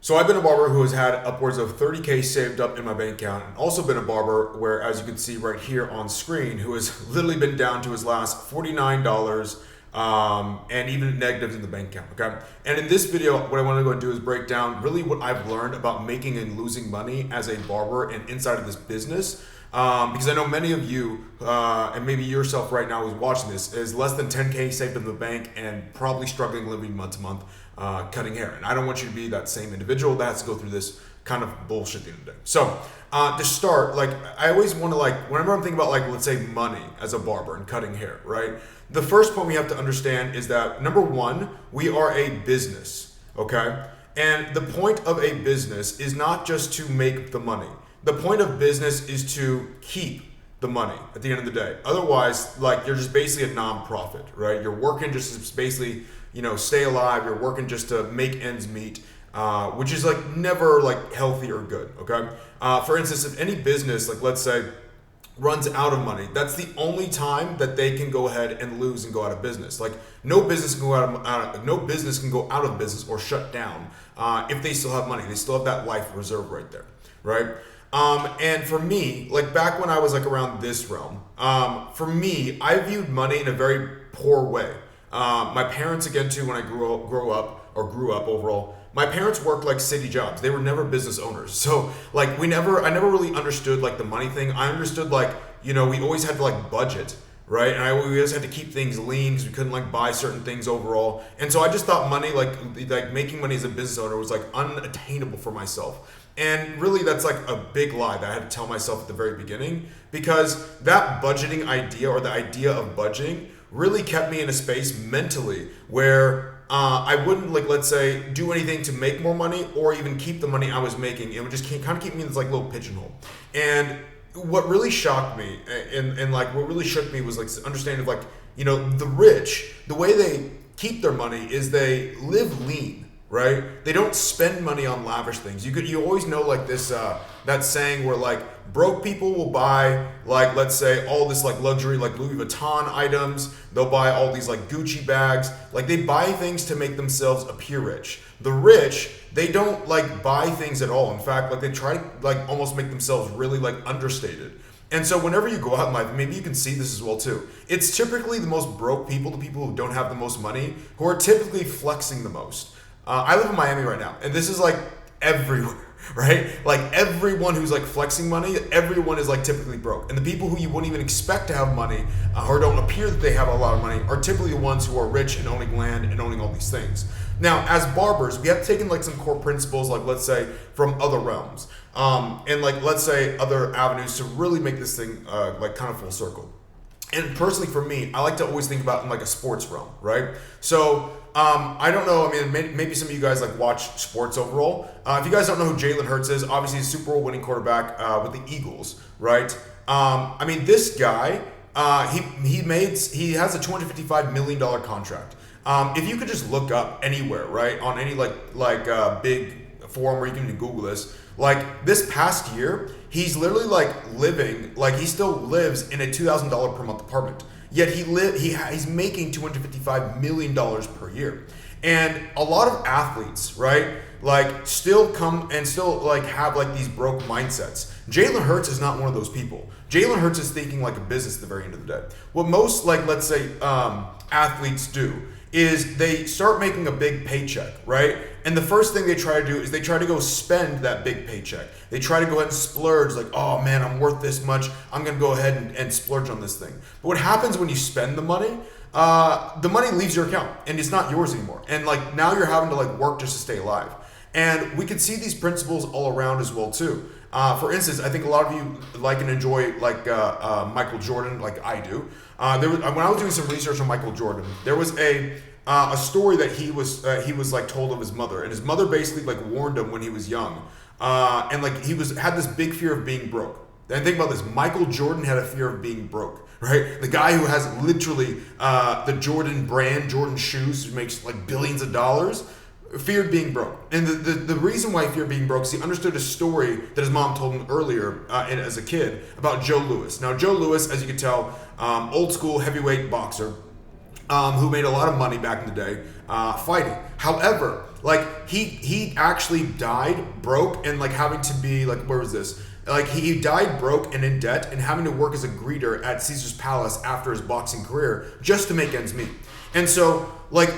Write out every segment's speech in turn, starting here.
So I've been a barber who has had upwards of 30K saved up in my bank account, and also been a barber where, as you can see right here on screen, who has literally been down to his last $49 and even negatives in the bank account. Okay, and in this video, what I want to go and do is break down really what I've learned about making and losing money as a barber and inside of this business. Because I know many of you, and maybe yourself right now who's watching this, is less than 10K saved in the bank and probably struggling living month to month, cutting hair. And I don't want you to be that same individual that has to go through this kind of bullshit at the end of the day. So to start, like, I always want to, like, whenever I'm thinking about, like, let's say money as a barber and cutting hair, right? The first point we have to understand is that, number one, we are a business, okay? And the point of a business is not just to make the money. The point of business is to keep the money at the end of the day. Otherwise, like, you're just basically a non-profit, right? You're working just to basically, stay alive. You're working just to make ends meet, which is like never like healthy or good, okay? For instance, if any business, like let's say, runs out of money, that's the only time that they can go ahead and lose and go out of business. Like, no business can go no business can go out of business or shut down if they still have money. They still have that life reserve right there, right? And for me, like back when I was like around this realm, for me, I viewed money in a very poor way. My parents, again, too, when I grew up overall, my parents worked like city jobs. They were never business owners. So like I never really understood like the money thing. I understood like, we always had to like budget, right? And we always had to keep things lean because we couldn't like buy certain things overall. And so I just thought money, like making money as a business owner was like unattainable for myself. And really, that's like a big lie that I had to tell myself at the very beginning, because that budgeting idea, or the idea of budgeting, really kept me in a space mentally where I wouldn't, like, let's say, do anything to make more money or even keep the money I was making. It would just kind of keep me in this like little pigeonhole. And what really shocked me and like what really shook me was like understanding of like, the rich, the way they keep their money is they live lean. Right? They don't spend money on lavish things. You always know like this that saying where like broke people will buy like, let's say, all this like luxury like Louis Vuitton items. They'll buy all these like Gucci bags. Like, they buy things to make themselves appear rich. The rich, they don't like buy things at all. In fact, like they try to like almost make themselves really like understated. And so whenever you go out in life, maybe you can see this as well too. It's typically the most broke people, the people who don't have the most money, who are typically flexing the most. I live in Miami right now, and this is like everywhere, right? Like, everyone who's like flexing money, everyone is like typically broke. And the people who you wouldn't even expect to have money or don't appear that they have a lot of money are typically the ones who are rich and owning land and owning all these things. Now, as barbers, we have taken like some core principles, like let's say from other realms, and like let's say other avenues to really make this thing like kind of full circle. And personally, for me, I like to always think about in like a sports realm, right? So I don't know. I mean, maybe some of you guys like watch sports overall. If you guys don't know who Jalen Hurts is, obviously he's a Super Bowl winning quarterback with the Eagles, right? I mean, this guy, he has a $255 million contract. If you could just look up anywhere, right, on any big forum where you can even Google this, like this past year, he's literally like living, like he still lives in a $2,000 per month apartment. Yet he's making $255 million per year. And a lot of athletes, right, like still come and still like have like these broke mindsets. Jalen Hurts is not one of those people. Jalen Hurts is thinking like a business at the very end of the day. What most, like, let's say, athletes do is they start making a big paycheck, right? And the first thing they try to do is they try to go spend that big paycheck. They try to go ahead and splurge, like, oh man, I'm worth this much. I'm gonna go ahead and splurge on this thing. But what happens when you spend the money leaves your account and it's not yours anymore. And like now you're having to like work just to stay alive. And we can see these principles all around as well too. For instance, I think a lot of you like and enjoy like Michael Jordan, like I do. When I was doing some research on Michael Jordan, there was a story that he was like told of his mother, and his mother basically like warned him when he was young, and like he had this big fear of being broke. And think about this: Michael Jordan had a fear of being broke, right? The guy who has literally the Jordan brand, Jordan shoes, who makes like billions of dollars, feared being broke. And the reason why he feared being broke is he understood a story that his mom told him earlier as a kid about Joe Louis. Now, Joe Louis, as you can tell, old school heavyweight boxer, who made a lot of money back in the day fighting. However, Like he actually died broke and like having to be like, where was this? Like he died broke and in debt and having to work as a greeter at Caesar's Palace after his boxing career just to make ends meet. And so like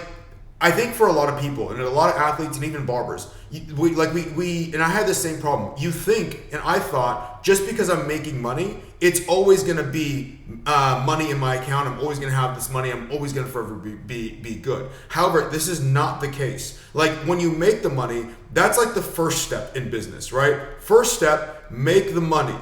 I think for a lot of people and a lot of athletes and even barbers, we and I had the same problem. You think, and I thought, just because I'm making money, it's always going to be money in my account. I'm always going to have this money. I'm always going to forever be good. However, this is not the case. Like when you make the money, that's like the first step in business, right? First step, make the money.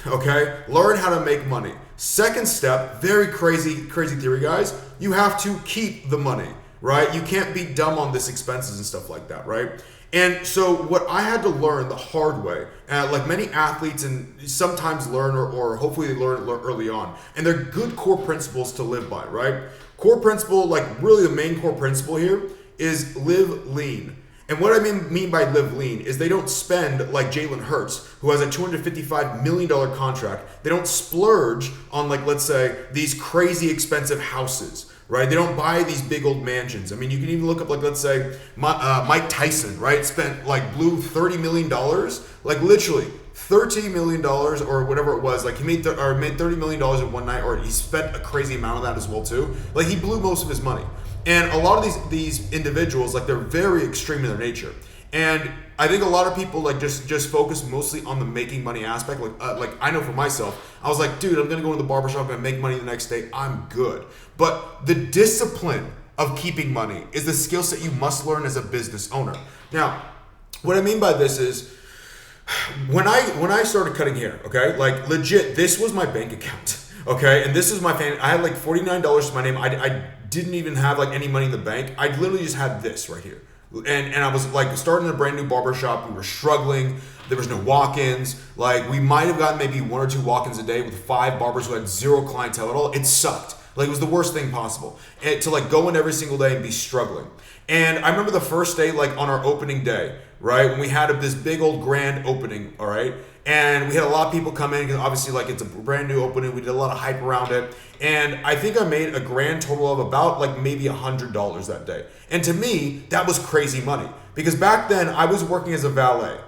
Okay, learn how to make money. Second step, very crazy theory, guys. You have to keep the money. Right? You can't be dumb on this expenses and stuff like that, right? And so what I had to learn the hard way, like many athletes and sometimes learn or hopefully they learn early on, and they're good core principles to live by, right? Core principle, like really the main core principle here is live lean. And what I mean by live lean is they don't spend like Jalen Hurts, who has a $255 million contract. They don't splurge on like, let's say, these crazy expensive houses. Right? They don't buy these big old mansions. I mean, you can even look up like, let's say, Mike Tyson, right? Blew $30 million, like literally $13 million or whatever it was. Like he made $30 million in one night, or he spent a crazy amount of that as well too. Like he blew most of his money. And a lot of these individuals, like they're very extreme in their nature. And I think a lot of people like just focus mostly on the making money aspect. Like I know for myself, I was like, dude, I'm gonna go into the barbershop and make money the next day. I'm good. But the discipline of keeping money is the skill set you must learn as a business owner. Now, what I mean by this is when I started cutting hair, okay, like legit, this was my bank account, okay, and this is my family. I had like $49 to my name. I didn't even have like any money in the bank. I literally just had this right here. And I was like starting a brand new barber shop. We were struggling. There was no walk-ins. Like we might have gotten maybe 1 or 2 walk-ins a day with 5 barbers who had 0 clientele at all. It sucked. Like it was the worst thing possible. And to like go in every single day and be struggling. And I remember the first day, like on our opening day, right? When we had this big old grand opening, all right? And we had a lot of people come in because obviously like it's a brand new opening. We did a lot of hype around it. And I think I made a grand total of about like maybe $100 that day. And to me, that was crazy money. Because back then I was working as a valet.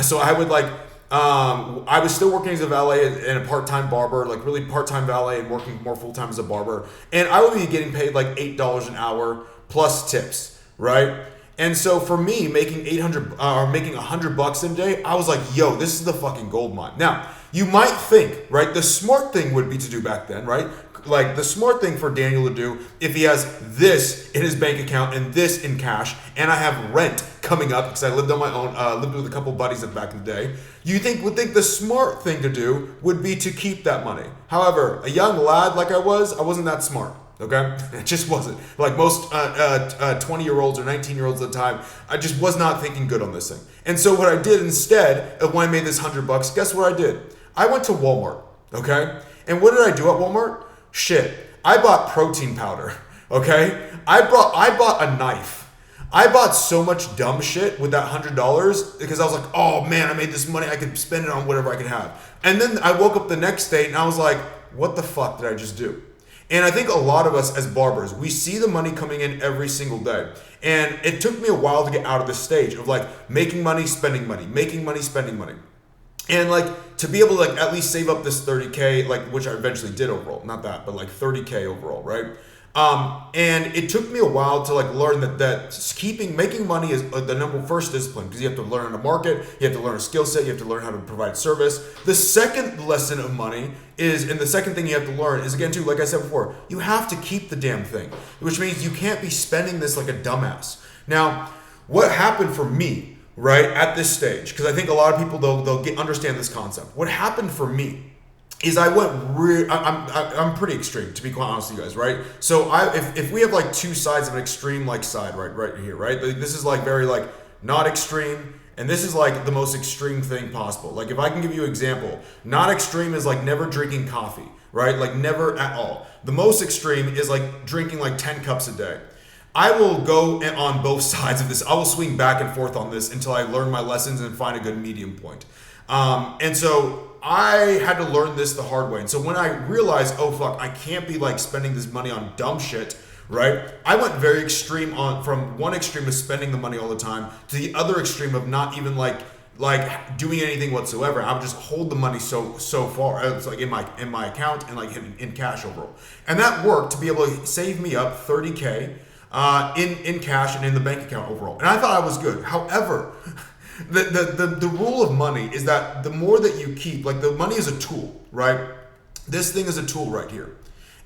So I would like, I was still working as a valet and a part-time barber, like really part-time valet and working more full-time as a barber. And I would be getting paid like $8 an hour plus tips, right? And so for me, making making $100 a day, I was like, yo, this is the fucking gold mine. Now, you might think, right, the smart thing would be to do back then, right? Like the smart thing for Daniel to do, if he has this in his bank account and this in cash, and I have rent coming up because I lived on my own, lived with a couple buddies back in the day, you would think the smart thing to do would be to keep that money. However, a young lad like I wasn't that smart. Okay, it just wasn't. Like most 20-year-olds or 19-year-olds at the time, I just was not thinking good on this thing. And so what I did instead of when I made this $100, guess what I did? I went to Walmart. Okay, and what did I do at Walmart? Shit, I bought protein powder. Okay, I bought a knife. I bought so much dumb shit with that $100 because I was like, oh man, I made this money. I could spend it on whatever I could have. And then I woke up the next day and I was like, what the fuck did I just do? And I think a lot of us as barbers, we see the money coming in every single day. And it took me a while to get out of this stage of like making money, spending money, making money, spending money. And like to be able to like at least save up this 30K, like which I eventually did overall, not that, but like 30K overall, right? And it took me a while to like learn that making money is the first discipline because you have to learn how to market, you have to learn a skill set, you have to learn how to provide service. The second lesson of money and the second thing you have to learn is again too, like I said before, you have to keep the damn thing, which means you can't be spending this like a dumbass. Now, what happened for me, right, at this stage, because I think a lot of people they'll understand this concept. What happened for me is I went I'm pretty extreme, to be quite honest with you guys, right? So if we have like two sides of an extreme like side right here, right? This is like very like not extreme, and this is like the most extreme thing possible. Like if I can give you an example, not extreme is like never drinking coffee, right? Like never at all. The most extreme is like drinking like 10 cups a day. I will go on both sides of this. I will swing back and forth on this until I learn my lessons and find a good medium point. And so I had to learn this the hard way. And so when I realized, oh fuck, I can't be like spending this money on dumb shit, right? I went very extreme from one extreme of spending the money all the time to the other extreme of not even like doing anything whatsoever. I would just hold the money so far. It's like in my account and like in cash overall. And that worked to be able to save me up 30K in cash and in the bank account overall. And I thought I was good. However, the rule of money is that the more that you keep, like the money is a tool, right? This thing is a tool right here.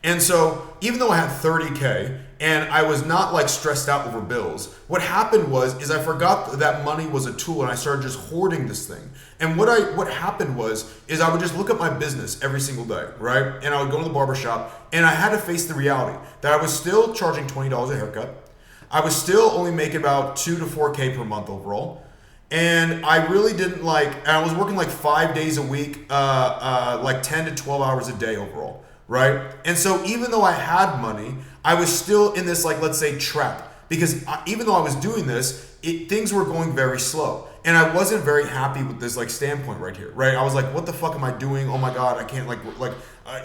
And so even though I had 30K and I was not like stressed out over bills, what happened is I forgot that money was a tool and I started just hoarding this thing. And what happened is I would just look at my business every single day, right? And I would go to the barber shop and I had to face the reality that I was still charging $20 a haircut. I was still only making about 2 to 4K per month overall. And I really didn't and I was working like 5 days a week, like 10 to 12 hours a day overall. Right? And so even though I had money, I was still in this, like, let's say trap, because even though I was doing this, things were going very slow. And I wasn't very happy with this like standpoint right here, right? I was like, what the fuck am I doing? Oh my God, I can't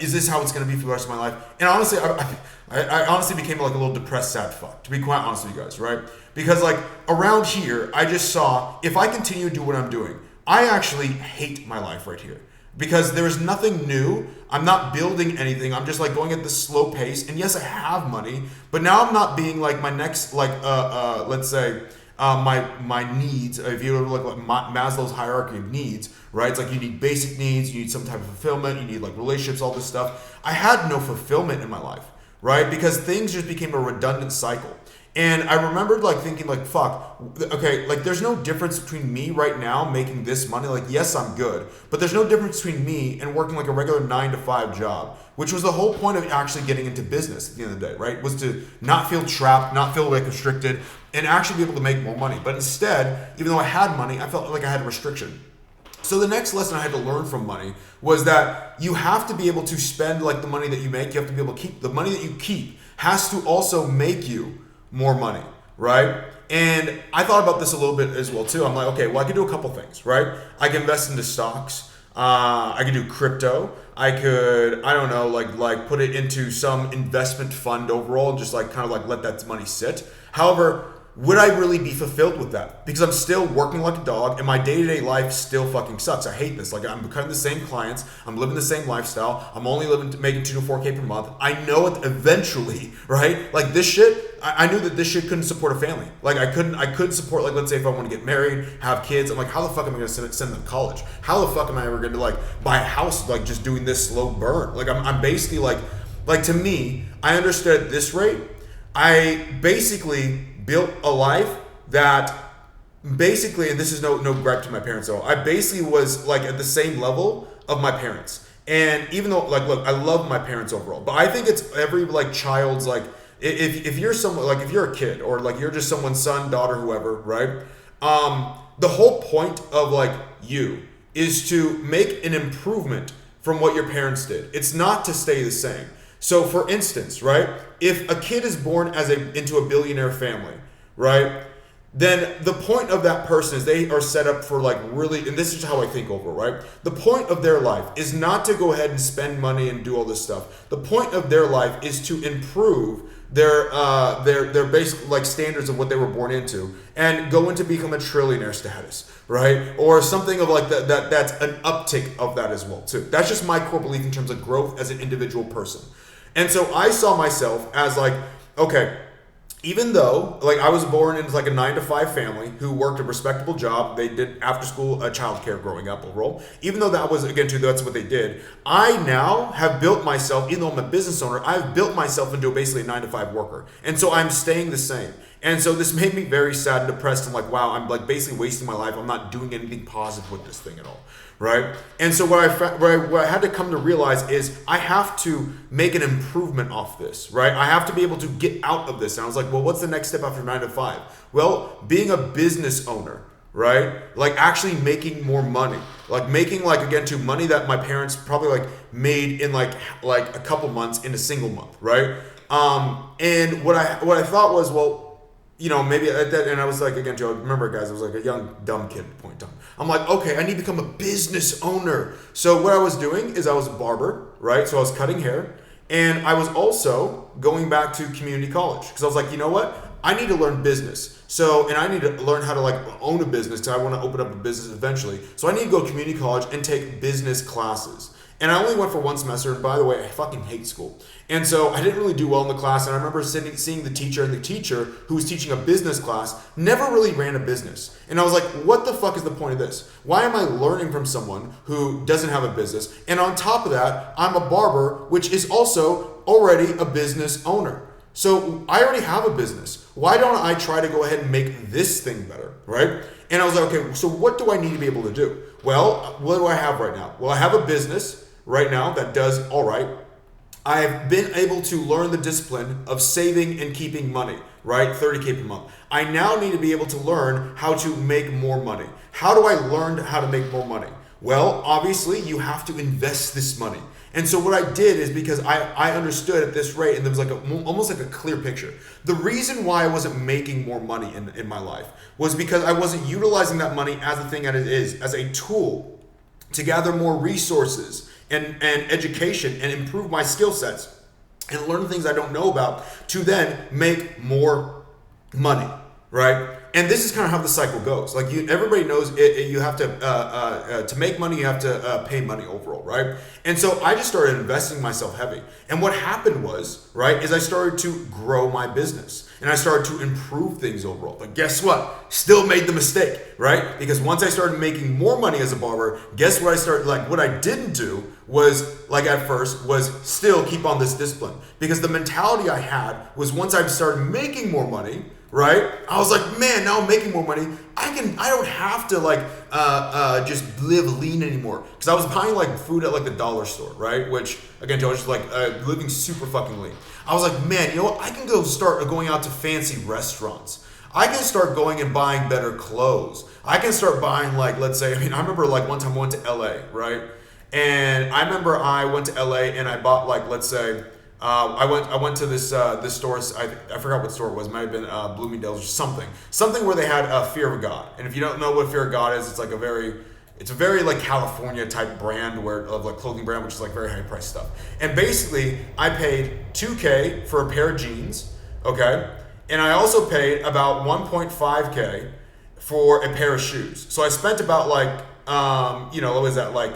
is this how it's going to be for the rest of my life? And honestly, I honestly became like a little depressed, sad fuck, to be quite honest with you guys, right? Because like around here, I just saw, if I continue to do what I'm doing, I actually hate my life right here. Because there is nothing new. I'm not building anything. I'm just like going at this slow pace. And yes, I have money, but now I'm not being like my next, let's say, my needs. If you look like Maslow's hierarchy of needs, right? It's like you need basic needs, you need some type of fulfillment, you need like relationships, all this stuff. I had no fulfillment in my life, right? Because things just became a redundant cycle. And I remembered like thinking like, fuck, okay, like there's no difference between me right now making this money. Like, yes, I'm good, but there's no difference between me and working like a regular 9-to-5 job, which was the whole point of actually getting into business at the end of the day, right? Was to not feel trapped, not feel like restricted, and actually be able to make more money. But instead, even though I had money, I felt like I had a restriction. So the next lesson I had to learn from money was that you have to be able to spend like the money that you make. You have to be able to keep the money that you keep has to also make you more money, right? And I thought about this a little bit as well too. I'm like, okay, well I can do a couple things, right? I can invest into stocks. I could do crypto. I could, I don't know, like put it into some investment fund overall and just like kind of like let that money sit. However, would I really be fulfilled with that? Because I'm still working like a dog and my day-to-day life still fucking sucks. I hate this. Like I'm cutting the same clients. I'm living the same lifestyle. I'm only making 2 to 4K per month. I know it eventually, right? Like this shit, I knew that this shit couldn't support a family. Like I couldn't support, like let's say if I want to get married, have kids. I'm like, how the fuck am I going to send them to college? How the fuck am I ever going to like buy a house like just doing this slow burn? Like I'm basically like to me, I understood at this rate, I basically built a life that basically, and this is no gripe to my parents at all, I basically was like at the same level of my parents. And even though like, look, I love my parents overall, but I think it's every like child's like, if you're someone, like if you're a kid or like you're just someone's son, daughter, whoever, right? The whole point of like you is to make an improvement from what your parents did. It's not to stay the same. So for instance, right, if a kid is born into a billionaire family, right, then the point of that person is they are set up for like really, and this is how I think over, right? The point of their life is not to go ahead and spend money and do all this stuff. The point of their life is to improve their basic like standards of what they were born into and go into become a trillionaire status, right? Or something of like that's an uptick of that as well too. That's just my core belief in terms of growth as an individual person. And so I saw myself as like, okay, even though like I was born into like a 9-to-5 family who worked a respectable job, they did after school childcare growing up overall. Even though that was again too, that's what they did. I now have built myself, even though I'm a business owner, I've built myself into basically a 9-to-5 worker, and so I'm staying the same. And so this made me very sad and depressed. And like, wow, I'm like basically wasting my life. I'm not doing anything positive with this thing at all, right? And so what I had to come to realize is I have to make an improvement off this, right? I have to be able to get out of this. And I was like, well, what's the next step after 9-to-5? Well, being a business owner, right? Like actually making more money, like making like again to money that my parents probably like made in like a couple months in a single month, right? And what I thought was, well, you know, maybe at that, and I was like, again, Joe, remember guys, I was like a young, dumb kid at the point in time. I'm like, okay, I need to become a business owner. So what I was doing is I was a barber, right? So I was cutting hair And I was also going back to community college because I was like, you know what? I need to learn business. So, and I need to learn how to like own a business because I want to open up a business eventually. So I need to go to community college and take business classes. And I only went for one semester. And by the way, I fucking hate school. And so I didn't really do well in the class. And I remember seeing the teacher, and the teacher who was teaching a business class never really ran a business. And I was like, what the fuck is the point of this? Why am I learning from someone who doesn't have a business? And on top of that, I'm a barber, which is also already a business owner. So I already have a business. Why don't I try to go ahead and make this thing better, right? And I was like, okay, so what do I need to be able to do? Well, what do I have right now? Well, I have a business right now that does all right. I've been able to learn the discipline of saving and keeping money, right? 30K per month. I now need to be able to learn how to make more money. How do I learn how to make more money? Well, obviously you have to invest this money. And so what I did is because I understood at this rate, and there was like almost like a clear picture. The reason why I wasn't making more money in my life was because I wasn't utilizing that money as the thing that it is, as a tool to gather more resources and education and improve my skill sets and learn things I don't know about to then make more money, right? And this is kind of how the cycle goes. Like everybody knows, you have to make money, you have to pay money overall, right? And so I just started investing myself heavy. And what happened was, right, is I started to grow my business and I started to improve things overall. But guess what? Still made the mistake, right? Because once I started making more money as a barber, guess what what I didn't do was, like at first, was still keep on this discipline. Because the mentality I had was once I started making more money, right? I was like, man, now I'm making more money. I don't have to just live lean anymore. Because I was buying like food at like the dollar store, right? Which again, I was just like living super fucking lean. I was like, man, you know what? I can go start going out to fancy restaurants. I can start going and buying better clothes. I can start buying like, let's say, I remember like one time I went to LA, right? And I remember I went to LA and I bought like, let's say, I went to this store. I forgot what store it was. It might have been Bloomingdale's or something where they had Fear of God. And if you don't know what Fear of God is, it's a very like California type brand of like clothing brand, which is like very high price stuff. And basically, I paid $2K for a pair of jeans, okay, and I also paid about $1.5K for a pair of shoes. So I spent about like what was that, like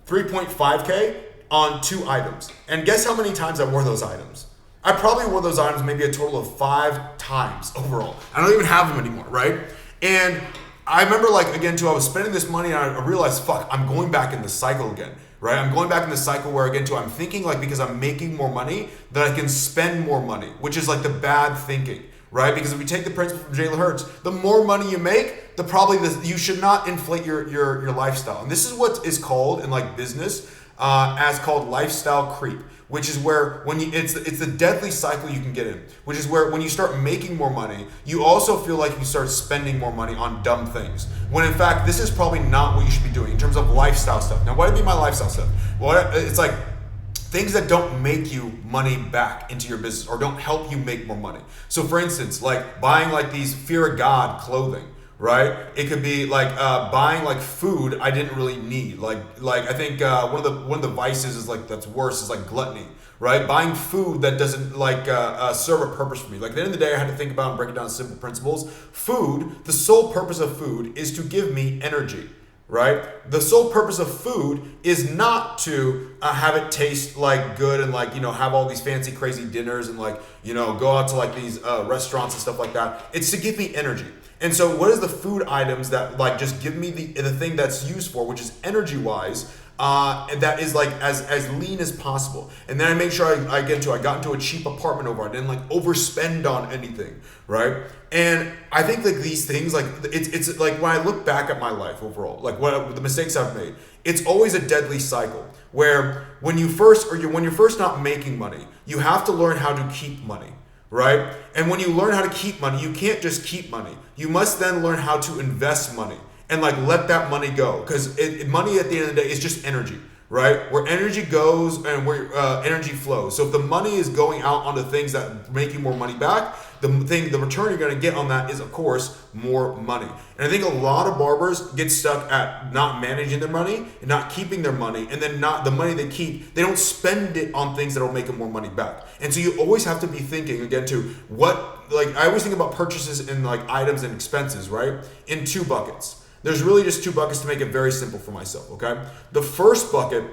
$3.5K on 2 items. And guess how many times I wore those items? I probably wore those items maybe a total of 5 times overall. I don't even have them anymore, right? And I remember like, again, too, I was spending this money and I realized, fuck, I'm going back in the cycle again, right? I'm going back in the cycle where, again, too, I'm thinking like because I'm making more money that I can spend more money, which is like the bad thinking, right? Because if we take the principle from Jalen Hurts, the more money you make, you should not inflate your lifestyle. And this is what is called in like business as called lifestyle creep, which is where it's the deadly cycle you can get in, which is where when you start making more money, you also feel like you start spending more money on dumb things. When in fact, this is probably not what you should be doing in terms of lifestyle stuff. Now, what do I mean by lifestyle stuff? Well, it's like things that don't make you money back into your business or don't help you make more money. So for instance, like buying like these Fear of God clothing, right? It could be like buying like food I didn't really need. Like I think one of the vices is like that's worse is like gluttony, right? Buying food that doesn't like serve a purpose for me. Like at the end of the day, I had to think about and break it down simple principles. Food, the sole purpose of food is to give me energy, right? The sole purpose of food is not to have it taste like good and like, have all these fancy crazy dinners and like, go out to like these restaurants and stuff like that. It's to give me energy. And so what is the food items that like just give me the thing that's used for, which is energy wise, and that is like as lean as possible. And then I make sure I got into a cheap apartment over. I didn't like overspend on anything, right? And I think like these things, like it's like when I look back at my life overall, like what the mistakes I've made, it's always a deadly cycle where when you're first not making money, you have to learn how to keep money. Right? And when you learn how to keep money, you can't just keep money. You must then learn how to invest money and like let that money go. Because money at the end of the day is just energy, right? Where energy goes and where energy flows. So if the money is going out onto things that make you more money back, the return you're going to get on that is, of course, more money. And I think a lot of barbers get stuck at not managing their money and not keeping their money, and then not the money they keep, they don't spend it on things that will make them more money back. And so you always have to be thinking again to what, like I always think about purchases and like items and expenses, right? In two buckets. There's really just two buckets to make it very simple for myself, okay? The first bucket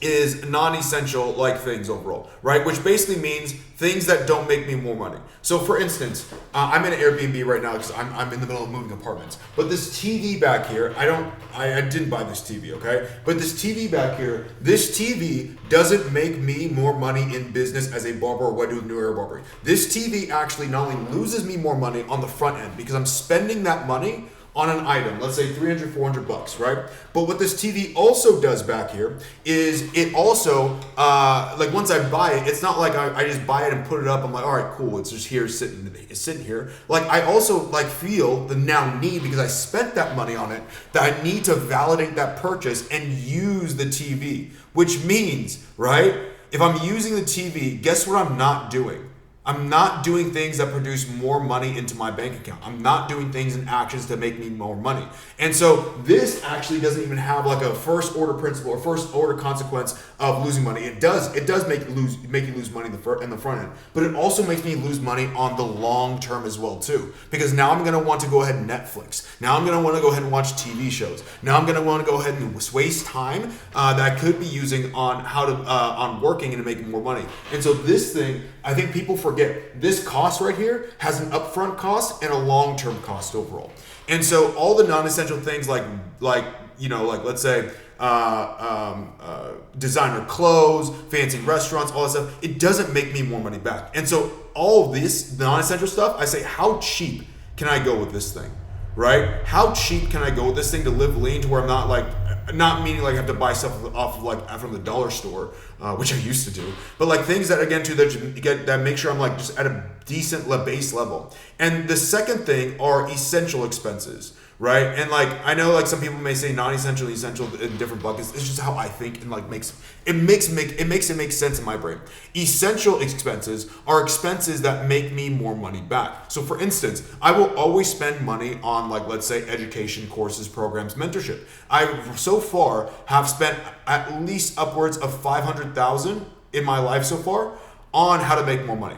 is non-essential like things overall, right? Which basically means things that don't make me more money. So for instance, I'm in an Airbnb right now because I'm in the middle of moving apartments. But this TV back here, I didn't buy this TV, okay? But this TV back here, this TV doesn't make me more money in business as a barber or what I do with New Era Barbering. This TV actually not only loses me more money on the front end because I'm spending that money on an item, let's say 300, 400 bucks, right? But what this TV also does back here is it also, like once I buy it, it's not like I just buy it and put it up. I'm like, all right, cool. It's just here sitting here. Like I also like feel the now need, because I spent that money on it, that I need to validate that purchase and use the TV, which means, right? If I'm using the TV, guess what I'm not doing? I'm not doing things that produce more money into my bank account. I'm not doing things and actions to make me more money. And so this actually doesn't even have like a first order principle or first order consequence of losing money. It does make you lose money in the front end, but it also makes me lose money on the long term as well too. Because now I'm going to want to go ahead and Netflix. Now I'm going to want to go ahead and watch TV shows. Now I'm going to want to go ahead and waste time that I could be using on on working and making more money. And so this thing, I think people forget this cost right here has an upfront cost and a long-term cost overall. And so all the non-essential things like let's say designer clothes, fancy restaurants, all that stuff, it doesn't make me more money back. And so all of this non-essential stuff, I say, how cheap can I go with this thing? Right? How cheap can I go with this thing to live lean to where I'm not like, not meaning like I have to buy stuff off of like from the dollar store, which I used to do, but like things that again too that make sure I'm like just at a decent base level. And the second thing are essential expenses, right? And like I know like some people may say non-essential, essential in different buckets. It's just how I think and like makes it make sense in my brain. Essential expenses are expenses that make me more money back. So for instance, I will always spend money on like let's say education, courses, programs, mentorship. I so far have spent at least upwards of $500,000 in my life so far on how to make more money.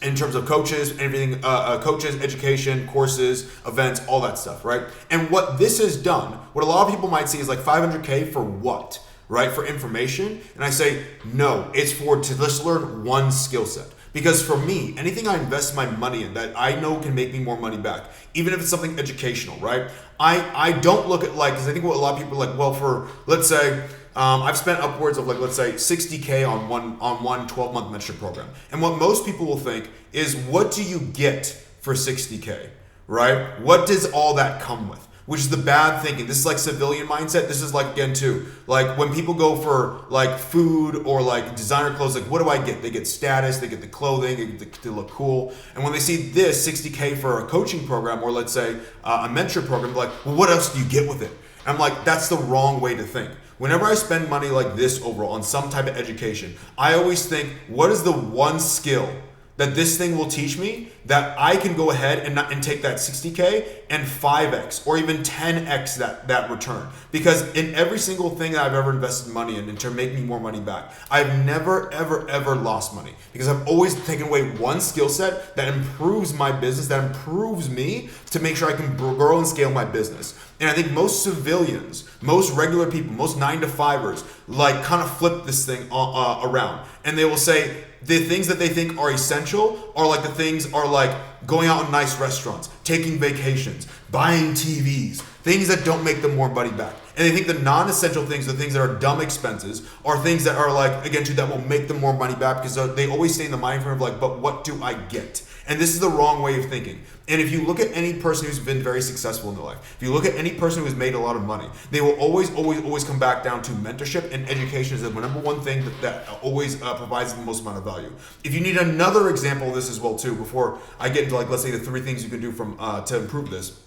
In terms of coaches, everything, coaches, education, courses, events, all that stuff, right? And what this has done, what a lot of people might see is like $500K for what, right? For information. And I say, no, it's to just learn one skill set. Because for me, anything I invest my money in that I know can make me more money back, even if it's something educational, right? I don't look at like, because I think what a lot of people are like, well, for, let's say, I've spent upwards of like, let's say 60K on one 12-month mentorship program. And what most people will think is, what do you get for 60K, right? What does all that come with? Which is the bad thinking. This is like civilian mindset. This is like, again, too, like when people go for like food or like designer clothes, like what do I get? They get status, they get the clothing, they look cool. And when they see this 60K for a coaching program or let's say a mentor program, they're like, well, what else do you get with it? And I'm like, that's the wrong way to think. Whenever I spend money like this overall on some type of education, I always think, what is the one skill that this thing will teach me that I can go ahead and take that 60K and 5x or even 10x that return? Because in every single thing that I've ever invested money in to make me more money back, I've never, ever, ever lost money because I've always taken away one skill set that improves my business, that improves me to make sure I can grow and scale my business. And I think most civilians, most regular people, most 9-to-5ers, like kind of flip this thing around. And they will say the things that they think are essential are like the things are like going out in nice restaurants, taking vacations, buying TVs, things that don't make them more money back. And they think the non-essential things, the things that are dumb expenses, are things that are like, again, that will make them more money back because they always stay in the mind frame of like, but what do I get? And this is the wrong way of thinking. And if you look at any person who's been very successful in their life, if you look at any person who has made a lot of money, they will always come back down to mentorship and education is the number one thing that always provides the most amount of value. If you need another example of this as well too, before I get into like, let's say the 3 things you can do from to improve this,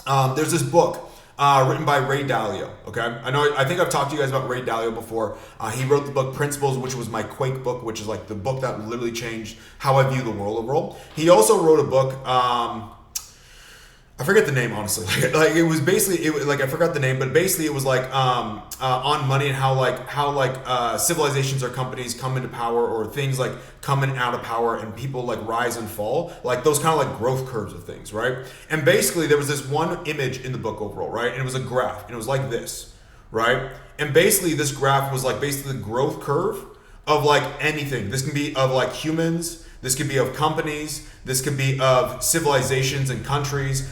there's this book written by Ray Dalio. Okay, I think I've talked to you guys about Ray Dalio before. He wrote the book Principles, which was my Quake book, which is like the book that literally changed how I view the world overall. He also wrote a book. I forget the name, honestly. Like it was basically I forgot the name, but basically it was like on money and how civilizations or companies come into power, or things like coming out of power, and people like rise and fall, like those kind of like growth curves of things, right? And basically there was this one image in the book overall, right? And it was a graph, and it was like this, right? And basically this graph was like basically the growth curve of like anything. This can be of like humans. This could be of companies. This could be of civilizations and countries.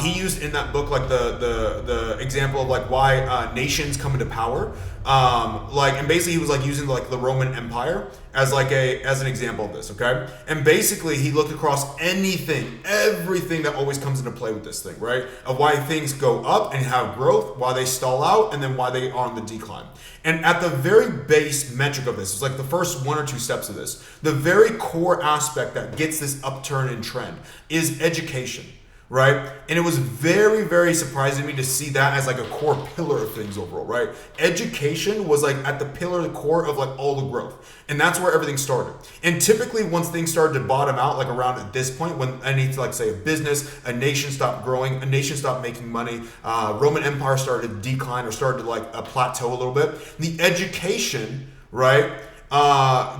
He used in that book like the example of like why nations come into power. And basically he was like using like the Roman Empire as an example of this, okay? And basically he looked across everything that always comes into play with this thing, right? Of why things go up and have growth, why they stall out, and then why they are on the decline. And at the very base metric of this, it's like the first one or two steps of this, the very core aspect that gets this upturn in trend is education. Right? And it was very, very surprising to me to see that as like a core pillar of things overall, right? Education was like at the pillar, the core of like all the growth. And that's where everything started. And typically once things started to bottom out, like around at this point, when any, like say a business, a nation stopped growing, a nation stopped making money, Roman Empire started to decline or started to like a plateau a little bit, the education, right?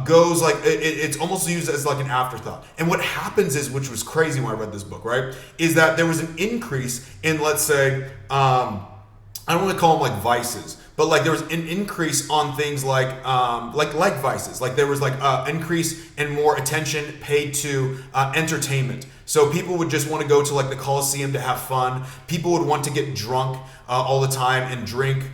Goes like it's almost used as like an afterthought. And what happens is, which was crazy when I read this book, right, is that there was an increase in, let's say, I don't want to call them like vices, but like there was an increase on things like vices. Like there was like increase in more attention paid to entertainment. So people would just want to go to like the Coliseum to have fun. People would want to get drunk all the time and drink.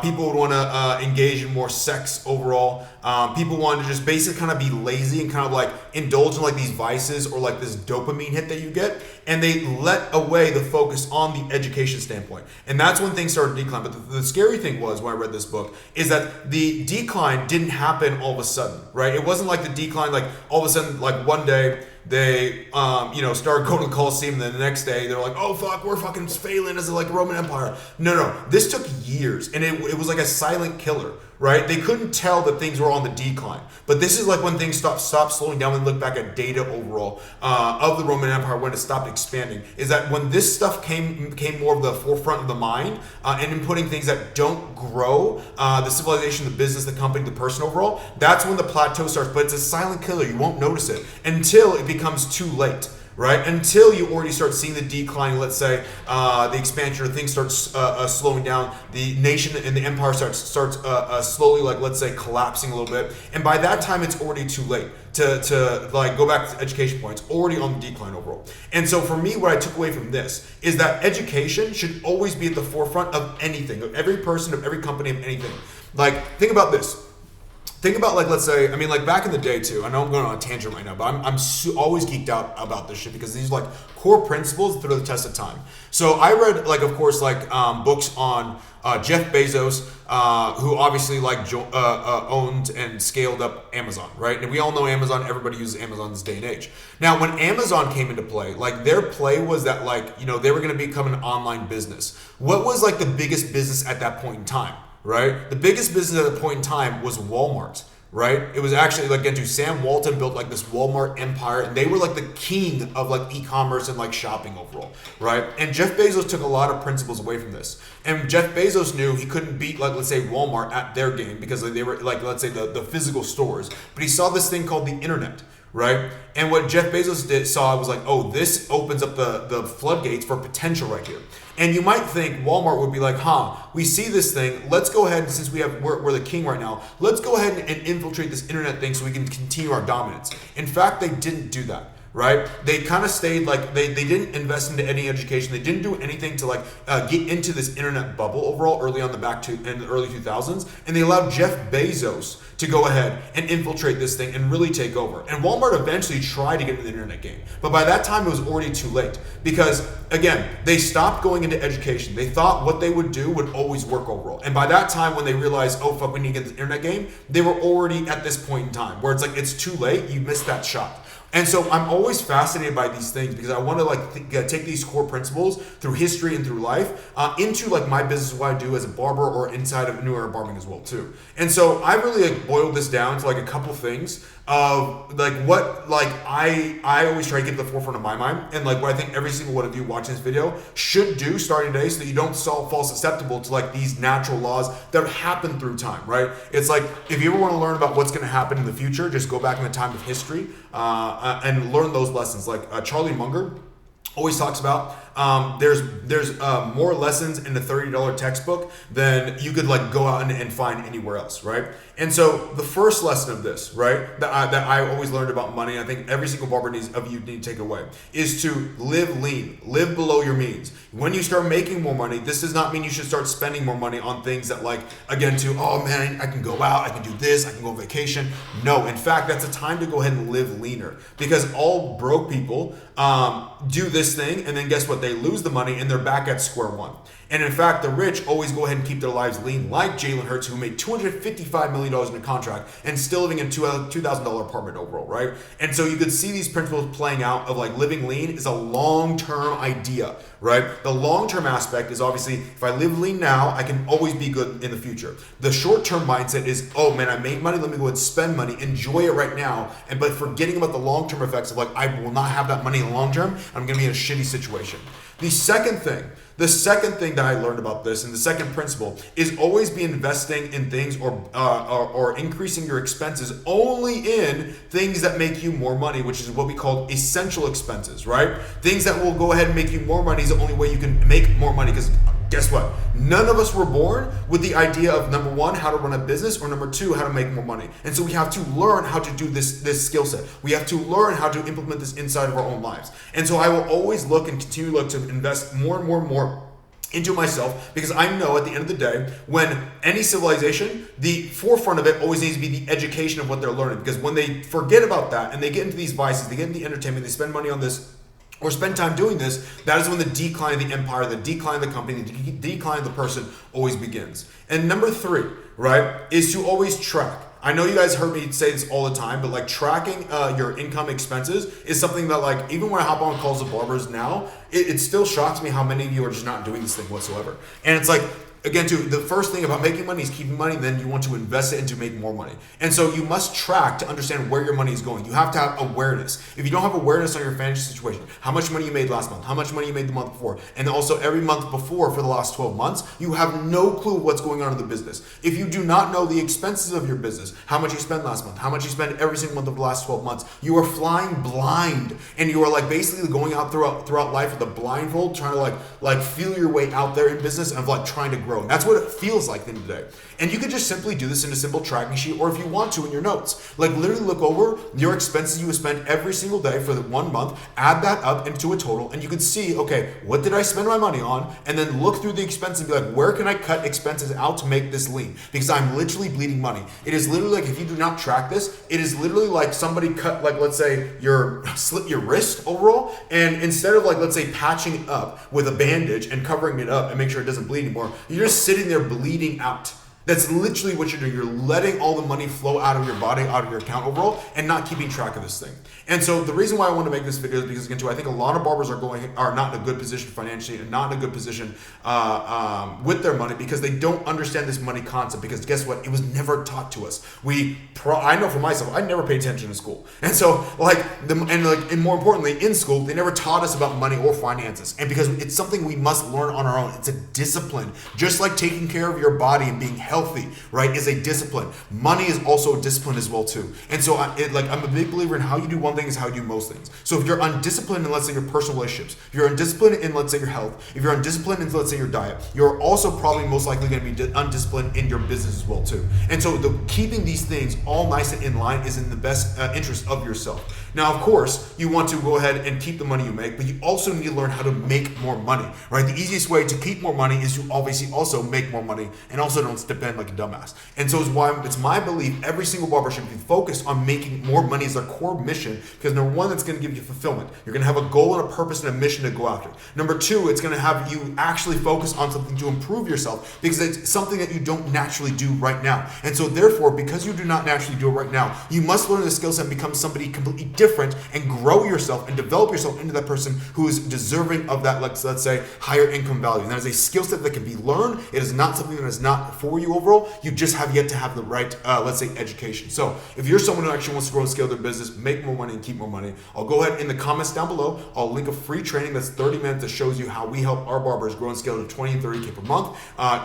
People would want to engage in more sex overall. People wanted to just basically kind of be lazy and kind of like indulge in like these vices or like this dopamine hit that you get. And they let away the focus on the education standpoint. And that's when things started to decline. But the scary thing was, when I read this book, is that the decline didn't happen all of a sudden, right? It wasn't like the decline, like all of a sudden, like one day, they started going to the Coliseum, and then the next day they're like, oh fuck, we're fucking failing as like Roman Empire. No, this took years, and it was like a silent killer, right? They couldn't tell that things were on the decline. But this is like when things stopped slowing down and look back at data overall of the Roman Empire when it stopped expanding, is that when this stuff came more of the forefront of the mind, and in putting things that don't grow, the civilization, the business, the company, the person overall, that's when the plateau starts. But it's a silent killer. You won't notice it until it becomes too late. Right? Until you already start seeing the decline, let's say, the expansion, or things start slowing down, the nation and the empire starts slowly, like, let's say, collapsing a little bit. And by that time, it's already too late to like go back to education points, already on the decline overall. And so for me, what I took away from this is that education should always be at the forefront of anything, of every person, of every company, of anything. Like, think about this. Think about, like, let's say, I mean, like back in the day too, I know I'm going on a tangent right now, but I'm always geeked out about this shit because these are like core principles through the test of time. So I read, like, of course, like books on Jeff Bezos, who obviously like owned and scaled up Amazon, right? And we all know Amazon, everybody uses Amazon this day and age. Now, when Amazon came into play, like their play was that, like, you know, they were going to become an online business. What was like the biggest business at that point in time? Right? The biggest business at the point in time was Walmart, right? It was actually like Sam Walton built like this Walmart empire, and they were like the king of like e-commerce and like shopping overall, right? And Jeff Bezos took a lot of principles away from this. And Jeff Bezos knew he couldn't beat, like, let's say Walmart at their game because they were like, let's say the physical stores, but he saw this thing called the internet. Right? And what Jeff Bezos saw was like, oh, this opens up the floodgates for potential right here. And you might think Walmart would be like, we see this thing, let's go ahead, and since we're the king right now, let's go ahead and infiltrate this internet thing so we can continue our dominance. In fact, they didn't do that. Right? They kind of stayed like they didn't invest into any education. They didn't do anything to like get into this internet bubble overall early on in the early 2000s, and they allowed Jeff Bezos to go ahead and infiltrate this thing and really take over. And Walmart eventually tried to get into the internet game, but by that time it was already too late because, again, they stopped going into education. They thought what they would do would always work overall, and by that time when they realized, oh fuck, we need to get the internet game, they were already at this point in time where it's like it's too late. You missed that shot. And so I'm always fascinated by these things because I want to like take these core principles through history and through life into like my business, what I do as a barber or inside of New Era Barbering as well too. And so I really like boiled this down to like a couple things of like what like I always try to get to the forefront of my mind, and like what I think every single one of you watching this video should do starting today, so that you don't fall susceptible to like these natural laws that happen through time, right? It's like if you ever want to learn about what's going to happen in the future, just go back in the time of history and learn those lessons. Like Charlie Munger always talks about there's more lessons in the $30 textbook than you could like go out and find anywhere else, right? And so the first lesson of this, right, that I always learned about money, and I think every single barber need to take away, is to live lean, live below your means. When you start making more money, this does not mean you should start spending more money on things that like, again, oh man, I can go out, I can do this, I can go on vacation. No, in fact, that's a time to go ahead and live leaner, because all broke people do this thing, and then guess what? They lose the money and they're back at square one. And in fact, the rich always go ahead and keep their lives lean, like Jalen Hurts, who made $255 million in a contract and still living in a $2,000 apartment overall, right? And so you could see these principles playing out of like living lean is a long-term idea, right? The long-term aspect is obviously, if I live lean now, I can always be good in the future. The short-term mindset is, oh man, I made money, let me go and spend money, enjoy it right now, but forgetting about the long-term effects of like, I will not have that money in the long term, I'm gonna be in a shitty situation. The second thing that I learned about this, and the second principle, is always be investing in things or increasing your expenses only in things that make you more money, which is what we call essential expenses, right? Things that will go ahead and make you more money is the only way you can make more money, because guess what? None of us were born with the idea of, number one, how to run a business, or number two, how to make more money. And so we have to learn how to do this skill set. We have to learn how to implement this inside of our own lives. And so I will always look and continue to look to invest more and more and more into myself, because I know at the end of the day, when any civilization, the forefront of it always needs to be the education of what they're learning. Because when they forget about that and they get into these vices, they get into the entertainment, they spend money on this, or spend time doing this, that is when the decline of the empire, the decline of the company, the decline of the person always begins. And number three, right, is to always track. I know you guys heard me say this all the time, but like tracking your income expenses is something that like, even when I hop on calls with barbers now, it still shocks me how many of you are just not doing this thing whatsoever. And it's like, again, too, the first thing about making money is keeping money, then you want to invest it and to make more money. And so you must track to understand where your money is going. You have to have awareness. If you don't have awareness on your financial situation, how much money you made last month, how much money you made the month before, and also every month before for the last 12 months, you have no clue what's going on in the business. If you do not know the expenses of your business, how much you spent last month, how much you spent every single month of the last 12 months, you are flying blind, and you are like basically going out throughout life with a blindfold, trying to like feel your way out there in business and like trying to grow. And that's what it feels like at the end of the day. And you could just simply do this in a simple tracking sheet, or if you want to, in your notes. Like literally look over your expenses you have spent every single day for the 1 month, add that up into a total, and you can see, okay, what did I spend my money on? And then look through the expenses and be like, where can I cut expenses out to make this lean? Because I'm literally bleeding money. It is literally like, if you do not track this, it is literally like somebody cut, like let's say slit your wrist overall, and instead of like, let's say patching it up with a bandage and covering it up and make sure it doesn't bleed anymore, you're just sitting there bleeding out. That's literally what you're doing. You're letting all the money flow out of your body, out of your account overall, and not keeping track of this thing. And so the reason why I want to make this video is because, again, too, I think a lot of barbers are not in a good position financially and not in a good position with their money, because they don't understand this money concept. Because guess what? It was never taught to us. I know for myself, I never paid attention in school, and so and more importantly, in school, they never taught us about money or finances. And because it's something we must learn on our own. It's a discipline, just like taking care of your body and being healthy, right, is a discipline. Money is also a discipline as well too. And so I'm a big believer in how you do one thing is how you do most things. So if you're undisciplined in, let's say, your personal relationships, if you're undisciplined in, let's say, your health, if you're undisciplined in, let's say, your diet, you're also probably most likely going to be undisciplined in your business as well too. And so keeping these things all nice and in line is in the best interest of yourself. Now, of course, you want to go ahead and keep the money you make, but you also need to learn how to make more money, right? The easiest way to keep more money is to obviously also make more money, and also don't depend like a dumbass. And so it's my belief every single barber should be focused on making more money as their core mission, because number one, that's going to give you fulfillment. You're going to have a goal and a purpose and a mission to go after. Number two, it's going to have you actually focus on something to improve yourself, because it's something that you don't naturally do right now. And so therefore, because you do not naturally do it right now, you must learn the skill set and become somebody completely different and grow yourself and develop yourself into that person who is deserving of that, let's say, higher income value. And that is a skill set that can be learned. It is not something that is not for you overall. You just have yet to have the right, let's say, education. So if you're someone who actually wants to grow and scale their business, make more money and keep more money, I'll go ahead in the comments down below. I'll link a free training that's 30 minutes that shows you how we help our barbers grow and scale to 20 and 30K per month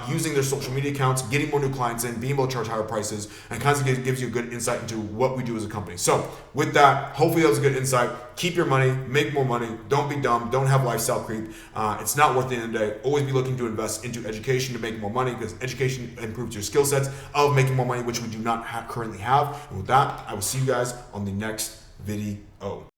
using their social media accounts, getting more new clients in, being able to charge higher prices, and constantly gives you a good insight into what we do as a company. So with that, hopefully that was a good insight. Keep your money, make more money, don't be dumb, don't have lifestyle creep. It's not worth the end of the day. Always be looking to invest into education to make more money, because education improves your skill sets of making more money, which we do not currently have. And with that, I will see you guys on the next video.